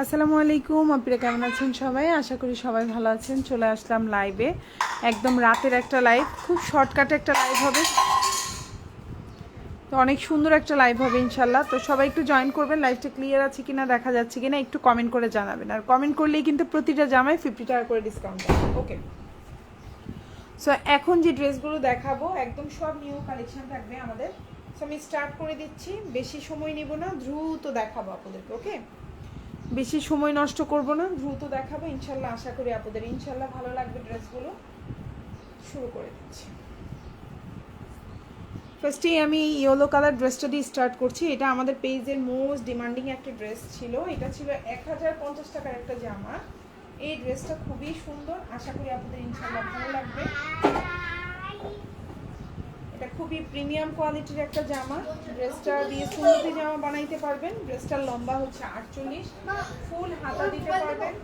আসসালামু আলাইকুম, আপনারা কেমন আছেন সবাই? আশা করি সবাই ভালো আছেন। চলে আসলাম লাইভে, একদম রাতের একটা লাইভ, খুব শর্টকাটে একটা লাইভ হবে, তো অনেক সুন্দর একটা লাইভ হবে ইনশাল্লাহ। তো সবাই একটু জয়েন করবেন, লাইভটা ক্লিয়ার আছে কিনা, দেখা যাচ্ছে কিনা একটু কমেন্ট করে জানাবেন। আর কমেন্ট করলেই কিন্তু প্রতিটা জামায় 50 টাকা করে ডিসকাউন্ট আছে। ওকে, সো এখন যে ড্রেসগুলো দেখাবো একদম সব নিউ কালেকশন থাকবে আমাদের। সো আমি স্টার্ট করে দিচ্ছি, বেশি সময় নেব না, দ্রুত দেখাবো আপনাদেরকে। ওকে, বেশি সময় নষ্ট করব না, দ্রুত দেখাবো ইনশাল্লাহ। আশা করি আপনাদের ইনশাল্লাহ ভালো লাগবে ড্রেসগুলো। শুরু করে দিচ্ছি। ফার্স্টেই আমি ইয়েলো কালার ড্রেসটা দিয়ে স্টার্ট করছি। এটা আমাদের পেজের মোস্ট ডিমান্ডিং একটা ড্রেস ছিল। এটা ছিল 1050 টাকার একটা জামা। এই ড্রেসটা খুবই সুন্দর, আশা করি আপনাদের ইনশাল্লাহ ভালো লাগবে। এটা খুবই প্রিমিয়াম কোয়ালিটির একটা জামা। ড্রেসটা দিয়ে সুন্দর জামা বানাইতে পারবেন। ড্রেসটার লম্বা হচ্ছে 48, ফুল হাতা দিতে পারবেন।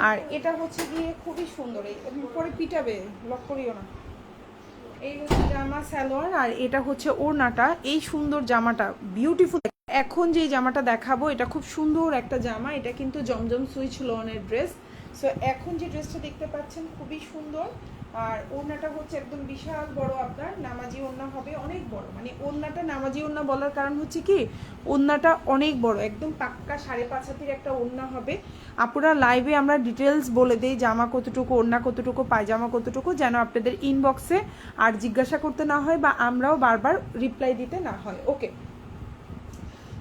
আর এটা হচ্ছে গিয়ে খুবই সুন্দর, এই পরে পিটাবে, লক করিও না। এই হচ্ছে জামা সালোয়ার, আর এটা হচ্ছে ওড়নাটা। এই সুন্দর জামাটা বিউটিফুল। এখন যে জামাটা দেখাবো এটা খুব সুন্দর একটা জামা। এটা কিন্তু জমজম সুইচ লনের ড্রেস। সো এখন যে ড্রেসটা দেখতে পাচ্ছেন খুবই সুন্দর। আর ওড়নাটা হচ্ছে একদম বিশাল বড়, আপনার নামাজি ওড়না হবে, অনেক বড়। মানে ওড়নাটা নামাজি ওড়না বলার কারণ হচ্ছে কি, ওড়নাটা অনেক বড়, একদম পাক্কা 5.5 হাতের একটা ওড়না হবে। আপনারা লাইভে আমরা ডিটেলস বলে দিই, জামা কতটুকু, ওড়না কতটুকু, পায়জামা কতটুকু, যেন আপনাদের ইনবক্সে আর জিজ্ঞাসা করতে না হয় বা আমরাও বারবার রিপ্লাই দিতে না হয়। ওকে,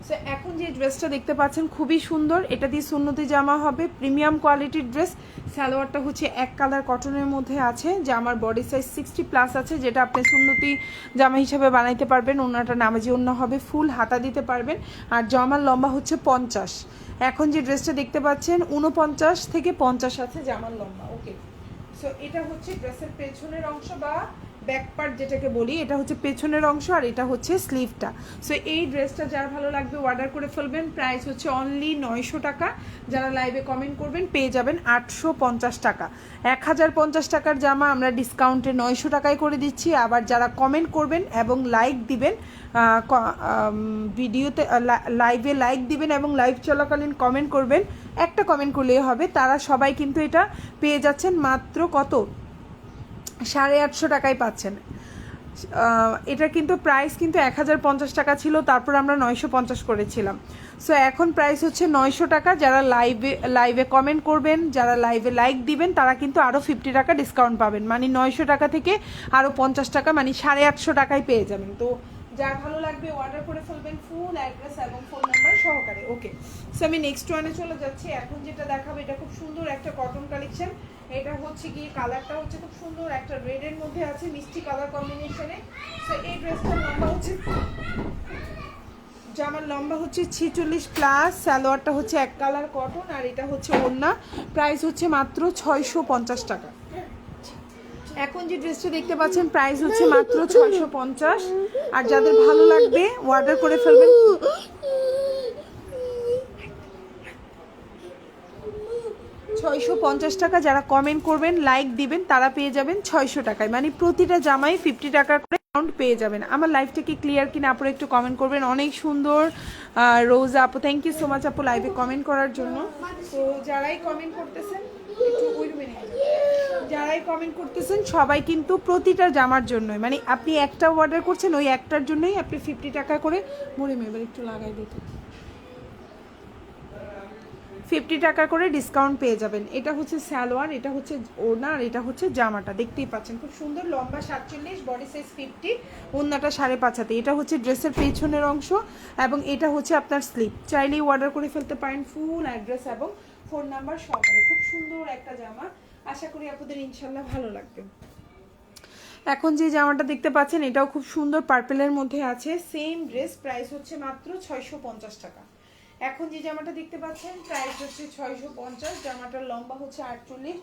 সো এখন যে ড্রেসটা দেখতে পাচ্ছেন খুবই সুন্দর। এটা দিয়ে সুন্নতি জামা হবে, প্রিমিয়াম কোয়ালিটির ড্রেস। সালোয়ারটা হচ্ছে এক কালার কটনের মধ্যে আছে, জামার বডি সাইজ 60+ আছে, যেটা আপনি সুন্নতি জামা হিসাবে বানাইতে পারবেন। ওনাটা নামাজি ওড়না হবে, ফুল হাতা দিতে পারবেন। আর জামার লম্বা হচ্ছে 50। এখন যে ড্রেসটা দেখতে পাচ্ছেন 49 থেকে 50 আছে জামার লম্বা। ওকে, সো এটা হচ্ছে ড্রেসের পেছনের অংশ বা ব্যাক পার্ট যেটাকে বলি, এটা হচ্ছে পেছনের অংশ, আর এটা হচ্ছে স্লিভটা। সো এই ড্রেসটা যার ভালো লাগবে অর্ডার করে ফেলবেন। প্রাইস হচ্ছে অনলি 900 টাকা। যারা লাইভে কমেন্ট করবেন পেয়ে যাবেন 850 টাকা। 1050 টাকার জামা আমরা ডিসকাউন্টে 900 টাকায় করে দিচ্ছি। আবার যারা কমেন্ট করবেন এবং লাইক দিবেন, ভিডিওতে লাইভে লাইক দিবেন এবং লাইভ চলাকালীন কমেন্ট করবেন, একটা কমেন্ট করলেই হবে, তারা সবাই কিন্তু এটা পেয়ে যাচ্ছেন মাত্র কত, 850 টাকায় পাচ্ছেন। এটা কিন্তু প্রাইস কিন্তু 1050 টাকা ছিল, তারপর আমরা 950 করেছিলাম। সো এখন প্রাইস হচ্ছে 900 টাকা। যারা লাইভে কমেন্ট করবেন, যারা লাইভে লাইক দিবেন, তারা কিন্তু আরও 50 টাকা ডিসকাউন্ট পাবেন। মানে 900 টাকা থেকে আরও 50 টাকা, মানে 850 টাকায় পেয়ে যাবেন। তো যার ভালো লাগবে অর্ডার করে ফেলবেন, ফুল অ্যাড্রেস এবং ফোন নাম্বার সহকারে। ওকে, সো আমি নেক্সট ওয়ানে চলে যাচ্ছি। এখন যেটা দেখাবো এটা খুব সুন্দর একটা কটন কালেকশন। এটা হচ্ছে কি, কালারটা হচ্ছে খুব সুন্দর, একটা রেডের মধ্যে আছে, মিষ্টি কালার কম্বিনেশনে। সো এই ড্রেসটার লম্বা হচ্ছে, জামার লম্বা হচ্ছে 46+, সালোয়ারটা হচ্ছে এক কালার কটন, আর এটা হচ্ছে ওড়না। প্রাইস হচ্ছে মাত্র 650 টাকা। এখন যে ড্রেসটা দেখতে পাচ্ছেন প্রাইস হচ্ছে মাত্র 650। আর যাদের ভালো লাগবে অর্ডার করে ফেলবেন। 650 টাকা। যারা কমেন্ট করবেন, লাইক দিবেন, তারা পেয়ে যাবেন 600 টাকায়। মানে প্রতিটা জামাই 50 টাকা করে ডিসকাউন্ট পেয়ে যাবেন। আমার লাইভটা কি ক্লিয়ার কিনা আপনারা একটু কমেন্ট করবেন। অনেক সুন্দর রোজা আপু, থ্যাংক ইউ সো মাচ আপু লাইভে কমেন্ট করার জন্য। তো যারাই কমেন্ট করতেছেন একটু ওই রুমে নিয়ে যাবেন। যারাই কমেন্ট করতেছেন সবাই কিন্তু প্রতিটা জামার জন্যই, মানে আপনি একটা অর্ডার করছেন, ওই একটার জন্যই আপনি 50 টাকা করে মরে এবার একটু লাগাই দিতে 50 টাকা করে ডিসকাউন্ট পেয়ে যাবেন। এটা হচ্ছে সালোয়ার, এটা হচ্ছে ওড়না, আর এটা হচ্ছে জামাটা। দেখতেই পাচ্ছেন খুব সুন্দর, লম্বা 47, বডি সাইজ 50, ওড়নাটা 5.5 হাতে। এটা হচ্ছে ড্রেসের পেছনের অংশ এবং এটা হচ্ছে আপনার স্লিপ। চাইলেই অর্ডার করে ফেলতে পারেন, ফুল অ্যাড্রেস এবং ফোন নাম্বার সহকারে। খুব সুন্দর একটা জামা, আশা করি আপনাদের ইনশাল্লাহ ভালো লাগবে। এখন যে জামাটা দেখতে পাচ্ছেন এটাও খুব সুন্দর, পার্পেলের মধ্যে আছে, সেম ড্রেস। প্রাইস হচ্ছে মাত্র 650 টাকা। এখন যে জামাটা দেখতে পাচ্ছেন প্রাইস হচ্ছে 650। জামাটার লম্বা হচ্ছে 48,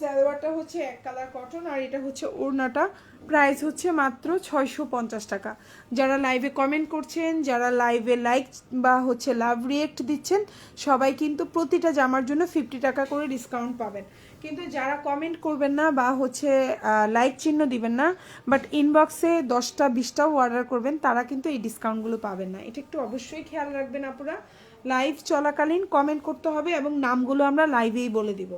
সালোয়ারটা হচ্ছে এক কালার কটন, আর এটা হচ্ছে ওড়নাটা। প্রাইস হচ্ছে মাত্র 650 টাকা। যারা লাইভে কমেন্ট করছেন, যারা লাইভে লাইক বা হচ্ছে লাভ রিয়েক্ট দিচ্ছেন, সবাই কিন্তু প্রতিটা জামার জন্য 50 টাকা করে ডিসকাউন্ট পাবেন। কিন্তু যারা কমেন্ট করবেন না বা হচ্ছে লাইক চিহ্ন দিবেন না, বাট ইনবক্সে 10টা 20টাও অর্ডার করবেন, তারা কিন্তু এই ডিসকাউন্টগুলো পাবেন না। এটা একটু অবশ্যই খেয়াল রাখবেন আপুরা। লাইভ চলাকালীন কমেন্ট করতে হবে এবং নামগুলো আমরা লাইভেই বলে দিব।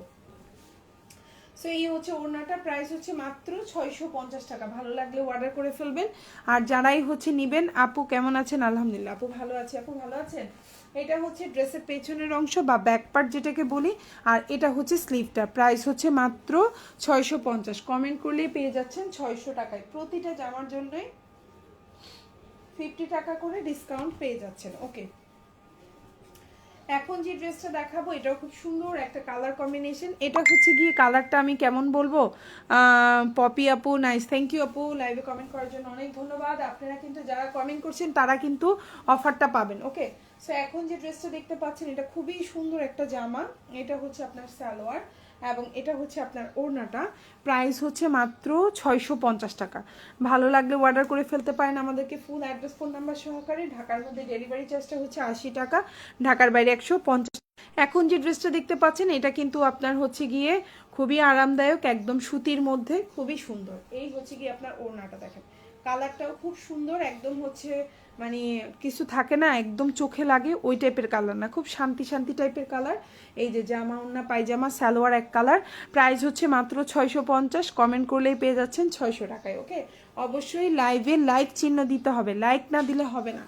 সো এই হচ্ছে ওড়নাটা, প্রাইস হচ্ছে মাত্র 650 টাকা। ভালো লাগলে অর্ডার করে ফেলবেন। আর যারাই হচ্ছে নিবেন, আপু কেমন আছেন? আলহামদুলিল্লাহ আপু ভালো আছে। আপু ভালো আছেন? এটা হচ্ছে ড্রেসের পেছনের অংশ বা ব্যাক পার্ট যেটাকে বলি, আর এটা হচ্ছে স্লিভটা। প্রাইস হচ্ছে মাত্র 650। কমেন্ট করলেই পেয়ে যাচ্ছেন 600 টাকায়। প্রতিটা জামার জন্যই 50 টাকা করে ডিসকাউন্ট পেয়ে যাচ্ছেন। ওকে, এখন যে ড্রেসটা দেখাবো এটাও খুব সুন্দর একটা কালার কম্বিনেশন। এটা হচ্ছে গিয়ে কালারটা আমি কেমন বলবো, পপি আপু নাইস, থ্যাংক ইউ আপু লাইভে কমেন্ট করার জন্য অনেক ধন্যবাদ। আপনারা কিন্তু যারা কমেন্ট করছেন তারা কিন্তু অফারটা পাবেন। ওকে, সো এখন যে ড্রেসটা দেখতে পাচ্ছেন এটা খুবই সুন্দর একটা জামা। এটা হচ্ছে আপনার সালোয়ার এবং এটা হচ্ছে আপনার ওড়নাটা। প্রাইস হচ্ছে মাত্র 650 টাকা। ভালো লাগলে অর্ডার করে ফেলতে পারেন আমাদেরকে। ফুল অ্যাড্রেস ফোন নাম্বার সহকারে। ঢাকার মধ্যে ডেলিভারি চার্জটা হচ্ছে 80 টাকা, ঢাকার বাইরে 150। এখন যে ড্রেসটা দেখতে পাচ্ছেন এটা কিন্তু আপনার হচ্ছে গিয়ে খুবই আরামদায়ক, একদম সুতির মধ্যে, খুবই সুন্দর। এই হচ্ছে গিয়ে আপনার ওড়নাটা দেখেন, কালারটাও খুব সুন্দর, একদম হচ্ছে মানে কিছু থাকে না একদম চোখে লাগে ওই টাইপের কালার না, খুব শান্তি শান্তি টাইপের কালার। এই যে জামা ওড়না পায়জামা সালোয়ার এক কালার। প্রাইস হচ্ছে মাত্র 650। কমেন্ট করলেই পেয়ে যাচ্ছেন 600 টাকায়। ওকে, অবশ্যই লাইভে লাইক চিহ্ন দিতে হবে, লাইক না দিলে হবে না,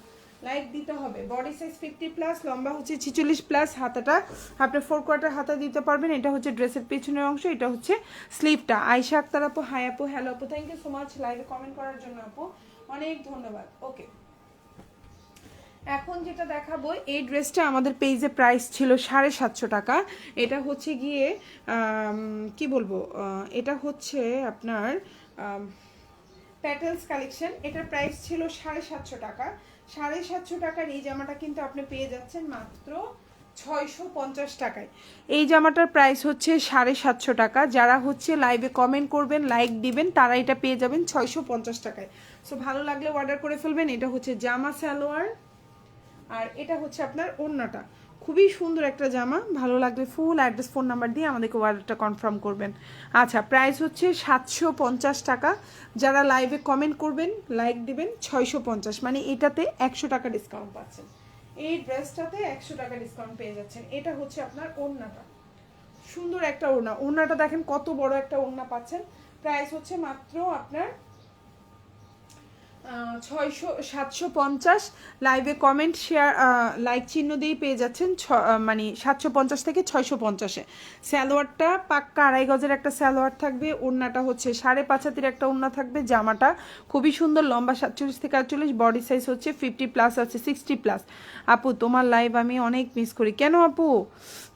লাইক দিতে হবে। বডি সাইজ 50+, লম্বা হচ্ছে 46+, হাতাটা আপনি 4 কোয়ার্টার হাতা দিতে পারবেন। এটা হচ্ছে ড্রেসের পেছনের অংশ, এটা হচ্ছে স্লিভটা। আয়শা আক্তার আপু হাই আপু, হ্যালো আপু, থ্যাংক ইউ সো মাচ লাইভে কমেন্ট করার জন্য আপু, অনেক ধন্যবাদ। ওকে, এখন যেটা দেখাবো এই ড্রেসটা আমাদের পেজে প্রাইস ছিল 750 টাকা। এটা হচ্ছে গিয়ে কি বলবো, এটা হচ্ছে আপনার প্যাটেলস কালেকশন। এটার প্রাইস ছিল 750 টাকা। 750 টাকার এই জামাটা কিন্তু আপনি পেয়ে যাচ্ছেন মাত্র 650 টাকায়। এই জামাটার প্রাইস হচ্ছে 750 টাকা। যারা হচ্ছে লাইভে কমেন্ট করবেন, লাইক দিবেন, তারা এটা পেয়ে যাবেন 650 টাকায়। সো ভালো লাগলে অর্ডার করে ফেলবেন। এটা হচ্ছে জামা সালোয়ার আর এটা হচ্ছে আপনার ওড়নাটা। খুবই সুন্দর একটা জামা। ভালো লাগলে ফুল অ্যাড্রেস ফোন নাম্বার দিয়ে আমাদেরকে অর্ডারটা কনফার্ম করবেন। আচ্ছা, প্রাইস হচ্ছে 750 টাকা। যারা লাইভে কমেন্ট করবেন, লাইক দিবেন, 650, মানে এটাতে 100 টাকা ডিসকাউন্ট পাচ্ছেন। এই ড্রেসটাতে 100 টাকা ডিসকাউন্ট পেয়ে যাচ্ছেন। এটা হচ্ছে আপনার ওড়নাটা, সুন্দর একটা ওড়না। ওড়নাটা দেখেন কত বড় একটা ওড়না পাচ্ছেন। প্রাইস হচ্ছে মাত্র আপনার 750। লাইভে কমেন্ট শেয়ার লাইক চিহ্ন দিয়েই পেয়ে যাচ্ছেন মানে 750 থেকে 650-এ। সালোয়ারটা পাক্কা 2.5 গজের একটা সালোয়ার থাকবে। ওড়নাটা হচ্ছে 5.5 হাতের একটা ওড়না থাকবে। জামাটা খুবই সুন্দর, লম্বা 47 থেকে 48, বডি সাইজ হচ্ছে 50+ আছে, 60+। আপু তোমার লাইভ আমি অনেক মিস করি। কেন আপু,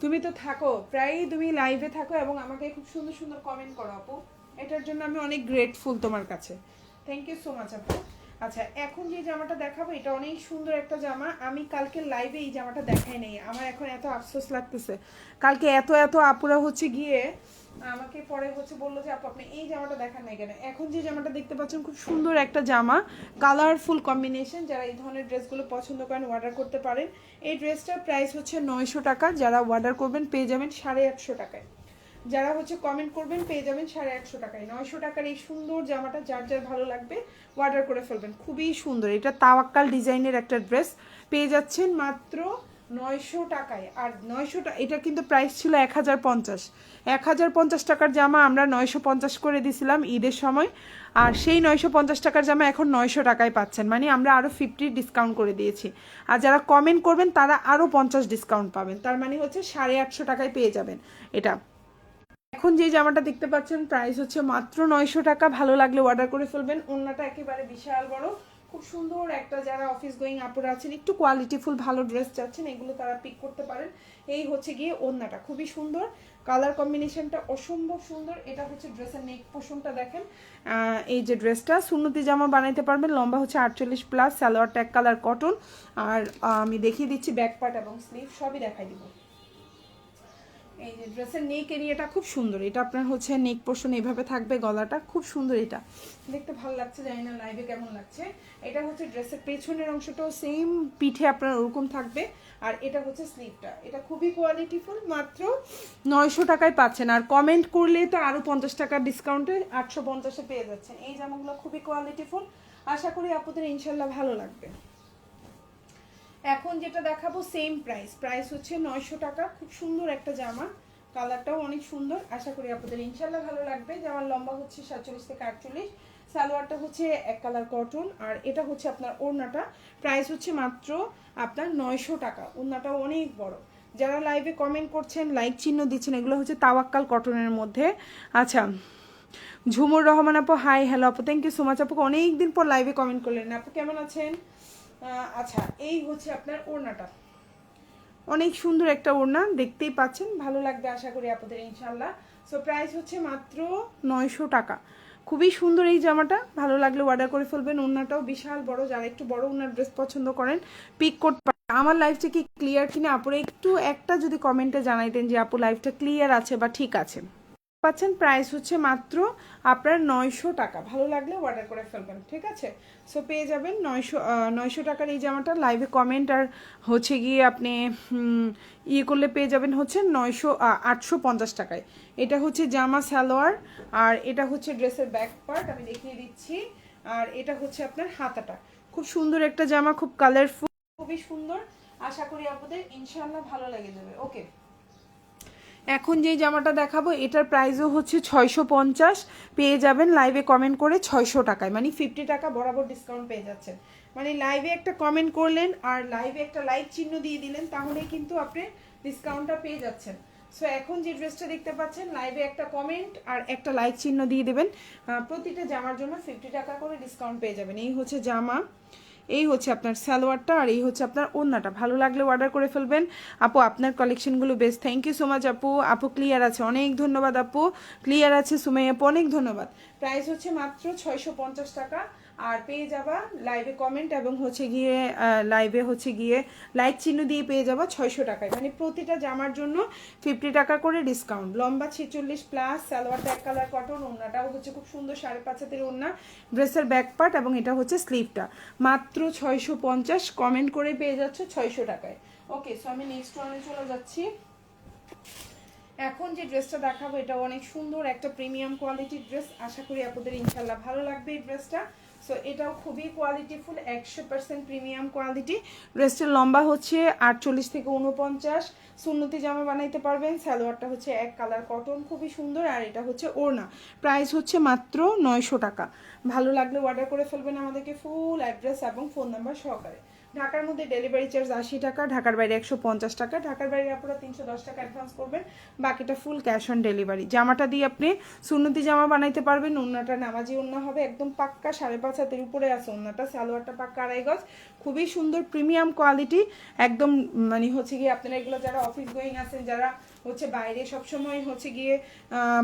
তুমি তো থাকো, প্রায়ই তুমি লাইভে থাকো এবং আমাকে খুব সুন্দর সুন্দর কমেন্ট করো আপু। এটার জন্য আমি অনেক গ্রেটফুল তোমার কাছে। থ্যাংক ইউ সো মাচ আপু। আচ্ছা, এখন যে জামাটা দেখাবো এটা অনেক সুন্দর একটা জামা। আমি কালকে লাইভে এই জামাটা দেখাই নাই, আমার এখন এত আফসোস লাগতেছে। কালকে এত এত আপুরা হচ্ছে গিয়ে আমাকে পরে হচ্ছে বললো যে আপু আপনি এই জামাটা দেখান নাই কেন। এখন যে জামাটা দেখতে পাচ্ছেন খুব সুন্দর একটা জামা, কালারফুল কম্বিনেশন। যারা এই ধরনের ড্রেসগুলো পছন্দ করেন অর্ডার করতে পারেন। এই ড্রেসটার প্রাইস হচ্ছে 900 টাকা। যারা অর্ডার করবেন পেয়ে যাবেন 850 টাকায়। যারা হচ্ছে কমেন্ট করবেন পেয়ে যাবেন 150 টাকায়। 900 টাকার এই সুন্দর জামাটা যার যার ভালো লাগবে অর্ডার করে ফেলবেন। খুবই সুন্দর, এটা তাওয়াক্কাল ডিজাইনের একটা ড্রেস পেয়ে যাচ্ছেন মাত্র 900 টাকায়। আর 900 টাকা, এটা কিন্তু প্রাইস ছিল 1050। 1050 টাকার জামা আমরা 950 করে দিছিলাম ঈদের সময়, আর সেই 950 টাকার জামা এখন 900 টাকায় পাচ্ছেন, মানে আমরা আরও 50 ডিসকাউন্ট করে দিয়েছি। আর যারা কমেন্ট করবেন তারা আরও 50 ডিসকাউন্ট পাবেন, তার মানে হচ্ছে 850 টাকায় পেয়ে যাবেন এটা। এখন যে জামাটা দেখতে পাচ্ছেন প্রাইস হচ্ছে মাত্র 900 টাকা। ভালো লাগলে অর্ডার করে ফেলবেন। ওড়নাটা একেবারে বিশাল বড়, খুব সুন্দর একটা। যারা অফিস গোয়িং আপুরা আছেন, একটু কোয়ালিটিফুল ভালো ড্রেস চাচ্ছেন, এগুলো তারা পিক করতে পারেন। এই হচ্ছে গিয়ে ওড়নাটা, খুবই সুন্দর, কালার কম্বিনেশনটা অসম্ভব সুন্দর। এটা হচ্ছে ড্রেসের নেক পোর্শনটা দেখেন। এই যে ড্রেসটা সুন্নতি জামা বানাইতে পারবেন। লম্বা হচ্ছে 48+, সালোয়ারটা এক কালার কটন। আর আমি দেখিয়ে দিচ্ছি ব্যাক পার্ট এবং স্লিভ সবই দেখাই দিব। এই যে ড্রেসের নেক এরিয়াটা খুব সুন্দর, এটা আপনার হচ্ছে নেক পোর্শন এইভাবে থাকবে, গলাটা খুব সুন্দর, এটা দেখতে ভালো লাগছে, জানি না লাইভে কেমন লাগছে। এটা হচ্ছে ড্রেসের পেছনের অংশটাও সেম পিঠে আপনার ওরকম থাকবে, আর এটা হচ্ছে স্লিভটা। এটা খুবই কোয়ালিটিফুল, মাত্র 900 টাকায় পাচ্ছেন। আর কমেন্ট করলে তো আরও 50 টাকার ডিসকাউন্টে 850-এ পেয়ে যাচ্ছেন। এই জামাগুলো খুবই কোয়ালিটিফুল, আশা করি আপনাদের ইনশাল্লাহ ভালো লাগবে। এখন যেটা দেখাবো সেম প্রাইস হচ্ছে 900 টাকা। খুব সুন্দর একটা জামা, কালারটাও অনেক সুন্দর, আশা করি আপনাদের ইনশাল্লাহ ভালো লাগবে। জামার লম্বা হচ্ছে 47 থেকে 48, সালোয়ারটা হচ্ছে এক কালার কটন, আর এটা হচ্ছে আপনার ওড়নাটা। প্রাইস হচ্ছে মাত্র আপনার 900 টাকা। ওড়নাটাও অনেক বড়। যারা লাইভে কমেন্ট করছেন, লাইক চিহ্ন দিচ্ছেন, এগুলো হচ্ছে তাওয়াক্কাল কটনের মধ্যে। আচ্ছা, ঝুমুর রহমান আপু, হাই হ্যালো আপু, থ্যাংক ইউ সো মাচ আপু, অনেকদিন পর লাইভে কমেন্ট করলেন। আপু কেমন আছেন? আচ্ছা, এই হচ্ছে আপনার ওড়নাটা, অনেক সুন্দর একটা ওড়না, দেখতেই পাচ্ছেন, ভালো লাগবে আশা করি আপনাদের ইনশাল্লাহ। সো প্রাইস হচ্ছে মাত্র 900 টাকা। খুবই সুন্দর এই জামাটা, ভালো লাগলে অর্ডার করে ফেলবেন। ওড়নাটাও বিশাল বড়, যারা একটু বড় ওড়নার ড্রেস পছন্দ করেন পিক করতে পারেন। আমার লাইফটা কি ক্লিয়ার কিনা আপুরা একটু একটা যদি কমেন্টে জানাইতেন যে আপু লাইফটা ক্লিয়ার আছে বা ঠিক আছে। পাচ্ছেন প্রাইস হচ্ছে মাত্র আপনার 900 টাকা। ভালো লাগলে অর্ডার করে ফেলবেন, ঠিক আছে? সো পেয়ে যাবেন 900 টাকার এই জামাটা। লাইভে কমেন্ট আর হচ্ছে গিয়ে আপনি ইয়ে করলে পেয়ে যাবেন হচ্ছে 850 টাকায়। এটা হচ্ছে জামা সালোয়ার, আর এটা হচ্ছে ড্রেসের ব্যাক পার্ট, আমি দেখিয়ে দিচ্ছি। আর এটা হচ্ছে আপনার হাতাটা। খুব সুন্দর একটা জামা, খুব কালারফুল, খুবই সুন্দর, আশা করি আপনাদের ইনশাআল্লাহ ভালো লেগে যাবে। ওকে, এখন যেই জামাটা দেখাবো এটার প্রাইসও হচ্ছে 650, পেয়ে যাবেন লাইভে কমেন্ট করে 600 টাকায়, মানে 50 টাকা বরাবর ডিসকাউন্ট পেয়ে যাচ্ছেন। মানে লাইভে একটা কমেন্ট করলেন আর লাইভে একটা লাইক চিহ্ন দিয়ে দিলেন, তাহলেই কিন্তু আপনি ডিসকাউন্টটা পেয়ে যাচ্ছেন। সো এখন যে ড্রেসটা দেখতে পাচ্ছেন, লাইভে একটা কমেন্ট আর একটা লাইক চিহ্ন দিয়ে দেবেন, প্রতিটা জামার জন্য 50 টাকা করে ডিসকাউন্ট পেয়ে যাবেন। এই হচ্ছে জামা, এই হচ্ছে আপনার সালোয়ারটা, আর এই হচ্ছে আপনার ওড়নাটা। ভালো লাগলে অর্ডার করে ফেলবেন। আপু আপনার কালেকশনগুলো best, thank you so much আপু। আপু ক্লিয়ার আছে, অনেক ধন্যবাদ আপু, ক্লিয়ার আছে সুমাইয়া আপু, অনেক ধন্যবাদ। প্রাইস হচ্ছে মাত্র 650 টাকা। আর পেয়ে যাবা লাইভে কমেন্ট এবং হচ্ছে গিয়ে লাইভে হচ্ছে গিয়ে লাইক চিহ্ন দিয়ে পেয়ে যাবা 600 টাকায়, মানে প্রতিটা জামার জন্য 50 টাকা করে ডিসকাউন্ট। লম্বা 46 প্লাস, সালোয়ারটা এক কালার কটন, ওড়নাটাও হচ্ছে খুব সুন্দর 5.5 হাতের ওড়না, ড্রেসের ব্যাক পার্ট, এবং এটা হচ্ছে স্লিভটা। মাত্র 650, কমেন্ট করে পেয়ে যাচ্ছে 600 টাকায়। ওকে, সো আমি নেক্সট ওয়ানে চলে যাচ্ছি। এখন যে ড্রেসটা দেখাবো এটা অনেক সুন্দর একটা প্রিমিয়াম কোয়ালিটির ড্রেস, আশা করি আপনাদের ইনশাল্লাহ ভালো লাগবে এই ড্রেসটা। সো এটাও খুবই কোয়ালিটিফুল, 100% প্রিমিয়াম কোয়ালিটি। ড্রেসটার লম্বা হচ্ছে 48 থেকে 49, সুন্নতি জামা বানাইতে পারবেন। সালোয়ারটা হচ্ছে এক কালার কটন, খুবই সুন্দর, আর এটা হচ্ছে ওড়না। প্রাইস হচ্ছে মাত্র 900 টাকা। ভালো লাগলে অর্ডার করে ফেলবেন আমাদেরকে ফুল অ্যাড্রেস এবং ফোন নাম্বার সহকারে। ঢাকার মধ্যে ডেলিভারি চার্জ 80 টাকা, ঢাকার বাইরে 150 টাকা। ঢাকার বাইরে আপনারা 310 টাকা অ্যাডভান্স করবেন, বাকিটা ফুল ক্যাশ অন ডেলিভারি। জামাটা দিয়ে আপনি সুন্নতি জামা বানাইতে পারবেন। ওড়নাটা নামাজি ওড়না হবে, একদম পাক্কা 5.5 হাতের উপরে আছে ওড়নাটা। সালোয়ারটা পাক্কা 2.5 গজ, খুবই সুন্দর প্রিমিয়াম কোয়ালিটি একদম। মানে হচ্ছে গিয়ে আপনারা এগুলো যারা অফিস গোয়িং আছেন, যারা হচ্ছে বাইরে সবসময় হচ্ছে গিয়ে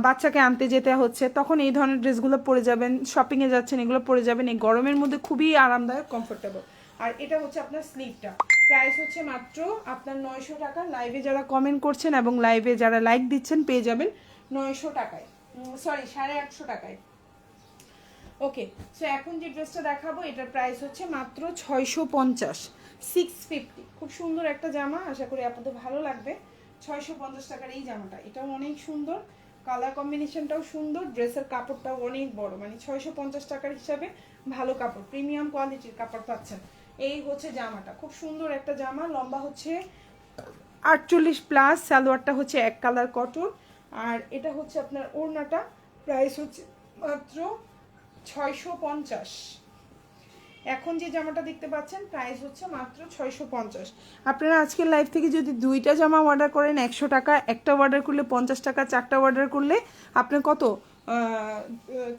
বাচ্চাকে আনতে যেতে হচ্ছে, তখন এই ধরনের ড্রেসগুলো পরে যাবেন। শপিংয়ে যাচ্ছেন, এগুলো পরে যাবেন, এই গরমের মধ্যে খুবই আরামদায়ক, কমফোর্টেবল। আর এটা হচ্ছে আপনার স্লিভটা। প্রাইস হচ্ছে মাত্র আপনার 900 টাকা। লাইভে যারা কমেন্ট করছেন এবং লাইভে যারা লাইক দিচ্ছেন পেয়ে যাবেন 900 টাকায়, সরি 850 টাকায়। ওকে, সো এখন যে ড্রেসটা দেখাবো এটার প্রাইস হচ্ছে মাত্র 650, 650। খুব সুন্দর একটা জামা, আশা করি আপনাদের ভালো লাগবে। 650 টাকার এই জামাটা, এটাও অনেক সুন্দর, কালার কম্বিনেশনটাও সুন্দর, ড্রেসের কাপড়টাও অনেক বড়, মানে 650 টাকার হিসাবে ভালো কাপড়, প্রিমিয়াম কোয়ালিটির কাপড় পাচ্ছেন। এই হচ্ছে জামাটা, খুব সুন্দর একটা জামা, লম্বা হচ্ছে 48 প্লাস, সালোয়ারটা হচ্ছে এক কালার কটন, আর এটা হচ্ছে আপনার ওড়নাটা। প্রাইস হচ্ছে মাত্র 650। এখন যে জামাটা দেখতে পাচ্ছেন প্রাইস হচ্ছে মাত্র 650। আপনারা আজকের লাইভ থেকে যদি 2টা জামা অর্ডার করেন 100 টাকা, একটা অর্ডার করলে 50 টাকা, 4টা অর্ডার করলে আপনার কত,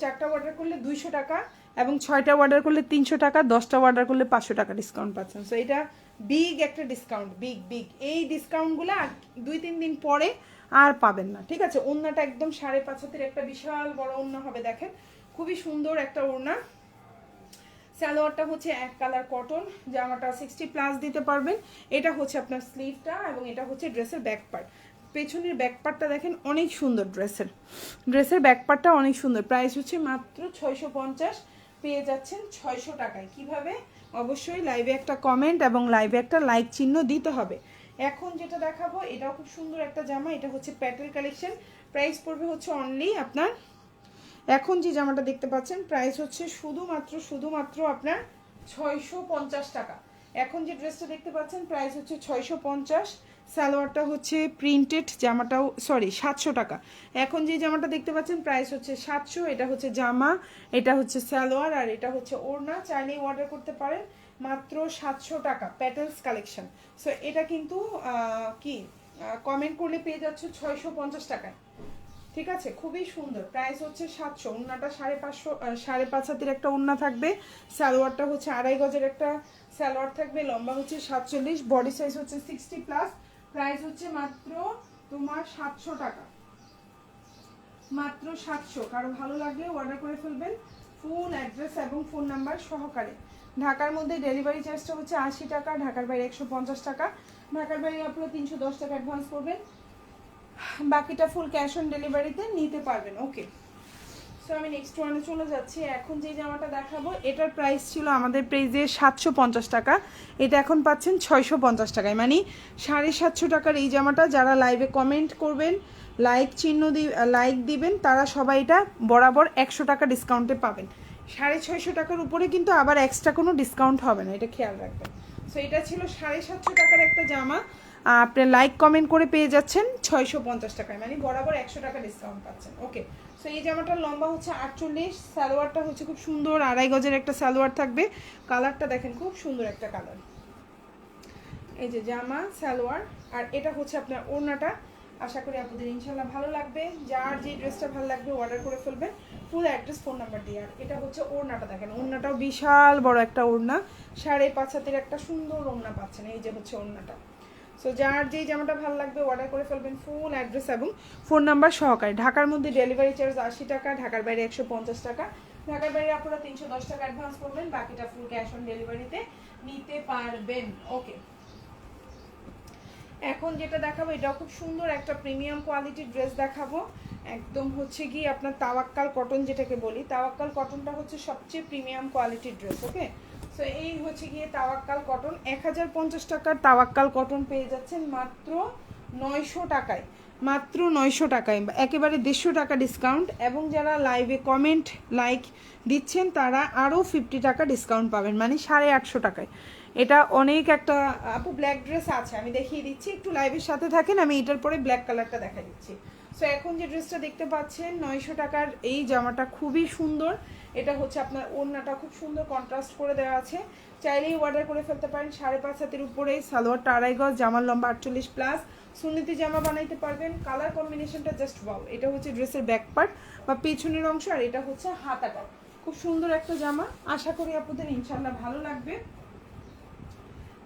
4টা অর্ডার করলে 200 টাকা, এবং 6টা অর্ডার করলে 300 টাকা, 10টা অর্ডার করলে 500 টাকা ডিসকাউন্ট পাচ্ছেন। সো এটা বিগ একটা ডিসকাউন্ট, বিগ বিগ। এই ডিসকাউন্টগুলো 2-3 দিন পরে আর পাবেন না, ঠিক আছে? ওড়নাটা একদম 5.5 হাতের একটা বিশাল বড় ওড়না হবে, দেখেন খুবই সুন্দর একটা ওড়না। সালোয়ারটা হচ্ছে এক কালার কটন, জামাটা 60 প্লাস দিতে পারবেন। এটা হচ্ছে আপনার স্লিভটা, এবং এটা হচ্ছে ড্রেসের ব্যাক পার্ট। পেছনের ব্যাকপার্টটা দেখেন অনেক সুন্দর, ড্রেসের ব্যাকপার্টটা অনেক সুন্দর। প্রাইস হচ্ছে মাত্র 650, পেয়ে যাচ্ছেন 600 টাকায়। কিভাবে? অবশ্যই লাইভে একটা কমেন্ট এবং লাইভে একটা লাইক চিহ্ন দিতে হবে। এখন যেটা দেখাবো এটাও খুব সুন্দর একটা জামা, এটা হচ্ছে প্যাটেল কালেকশন। প্রাইস পড়বে হচ্ছে অনলি আপনার, এখন যে জামাটা দেখতে পাচ্ছেন প্রাইস হচ্ছে শুধুমাত্র আপনার 650 টাকা। এখন যে ড্রেসটা দেখতে পাচ্ছেন প্রাইস হচ্ছে 650, সালোয়ারটা হচ্ছে প্রিন্টেড, জামাটাও 700 টাকা। এখন যে জামাটা দেখতে পাচ্ছেন প্রাইস হচ্ছে 700, এটা হচ্ছে জামা, এটা হচ্ছে সালোয়ার, আর এটা হচ্ছে ওড়না। চাইলেই অর্ডার করতে পারেন মাত্র 700 টাকা, প্যাটেলস কালেকশন। সো এটা কিন্তু কমেন্ট করলে পেয়ে যাচ্ছে 650 টাকায়। ঠিক আছে, খুবই সুন্দর। প্রাইস হচ্ছে 700, ওড়নাটা 5.5 হাতের একটা ওড়না থাকবে, সালোয়ারটা হচ্ছে 2.5 গজের একটা সালোয়ার থাকবে, লম্বা হচ্ছে 47, বডি সাইজ হচ্ছে 60+। প্রাইস হচ্ছে মাত্র তোমার 700 টাকা, মাত্র 700। কারো ভালো লাগলে অর্ডার করে ফেলবেন ফুল অ্যাড্রেস এবং ফোন নাম্বার সহকারে। ঢাকার মধ্যে ডেলিভারি চার্জটা হচ্ছে 80 টাকা, ঢাকার বাইরে 150 টাকা। ঢাকার বাইরে আপনারা 310 টাকা অ্যাডভান্স করবেন, বাকিটা ফুল ক্যাশ অন ডেলিভারিতে নিতে পারবেন। ওকে, সো আমি নেক্সট ওয়ানে চলে যাচ্ছি। এখন যে জামাটা দেখাবো এটার প্রাইস ছিল আমাদের পেজে 750 টাকা, এটা এখন পাচ্ছেন 650 টাকায়, মানে 750 টাকার এই জামাটা যারা লাইভে কমেন্ট করবেন, লাইক দিবেন, তারা সবাই এটা বরাবর 100 টাকা ডিসকাউন্টে পাবেন। 650 টাকার উপরে কিন্তু আবার এক্সট্রা কোনো ডিসকাউন্ট হবে না, এটা খেয়াল রাখবেন। সো এটা ছিল 750 টাকার একটা জামা, আপনি লাইক কমেন্ট করে পেয়ে যাচ্ছেন 650 টাকায়, মানে বরাবর 100 টাকা ডিসকাউন্ট পাচ্ছেন। ওকে, সো এই জামাটার লম্বা হচ্ছে 48, সালোয়ারটা হচ্ছে খুব সুন্দর 2.5 গজের একটা সালোয়ার থাকবে, কালারটা দেখেন খুব সুন্দর একটা কালার। এই যে জামা সালোয়ার, আর এটা হচ্ছে আপনার ওড়নাটা। আশা করি আপনাদের ইনশাল্লাহ ভালো লাগবে, যার যে ড্রেসটা ভালো লাগবে অর্ডার করে ফেলবেন ফুল অ্যাড্রেস ফোন নাম্বার দিয়ে। আর এটা হচ্ছে ওড়নাটা দেখেন, ওড়নাটাও বিশাল বড় একটা ওড়না, 5.5 হাতের একটা সুন্দর ওড়না পাচ্ছেন। এই যে হচ্ছে ওড়নাটা। সো যার যেই জামাটা ভালো লাগবে অর্ডার করে ফেলবেন ফুল অ্যাড্রেস এবং ফোন নাম্বার সহকারে। ঢাকার মধ্যে ডেলিভারি চার্জ 80 টাকা, ঢাকার বাইরে 150 টাকা। ঢাকার বাইরে আপনারা 310 টাকা অ্যাডভান্স করবেন, বাকিটা ফুল ক্যাশ অন ডেলিভারিতে নিতে পারবেন। ওকে, এখন যেটা দেখাবো এটাও খুব সুন্দর একটা প্রিমিয়াম কোয়ালিটির ড্রেস দেখাবো। একদম হচ্ছে কি আপনার তাওয়াক্কাল কটন যেটাকে বলি, তাওয়াক্কাল কটনটা হচ্ছে সবচেয়ে প্রিমিয়াম কোয়ালিটির ড্রেস। ওকে, সো এই হচ্ছে গিয়ে তাওয়াক্কাল কটন। 1050 টাকার তাওয়াক্কাল কটন পেয়ে যাচ্ছেন মাত্র 900 টাকায়, মাত্র 900 টাকায়, একেবারে 150 টাকা ডিসকাউন্ট। এবং যারা লাইভে কমেন্ট লাইক দিচ্ছেন তারা আরও 50 টাকা ডিসকাউন্ট পাবেন, মানে 850 টাকায়। এটা অনেক একটা আপু ব্ল্যাক ড্রেস আছে, আমি দেখিয়ে দিচ্ছি, একটু লাইভের সাথে থাকেন, আমি এটার পরে ব্ল্যাক কালারটা দেখা দিচ্ছি। সো এখন যে ড্রেসটা দেখতে পাচ্ছেন 900 টাকার এই জামাটা খুবই সুন্দর, এটা হচ্ছে আপনার ওড়নাটা খুব সুন্দর কন্ট্রাস্ট করে দেওয়া আছে, চাইলেই অর্ডার করে ফেলতে পারেন। 5.5 হাতের উপরে সালোয়ারটা 2.5 গজ, জামার লম্বা 48+, সুন্নতি জামা বানাইতে পারবেন। কালার কম্বিনেশনটা জাস্ট ওয়াও। এটা হচ্ছে ড্রেসের ব্যাক পার্ট বা পেছনের অংশ, আর এটা হচ্ছে হাতাটা। খুব সুন্দর একটা জামা, আশা করি আপনাদের ইনশাল্লাহ ভালো লাগবে।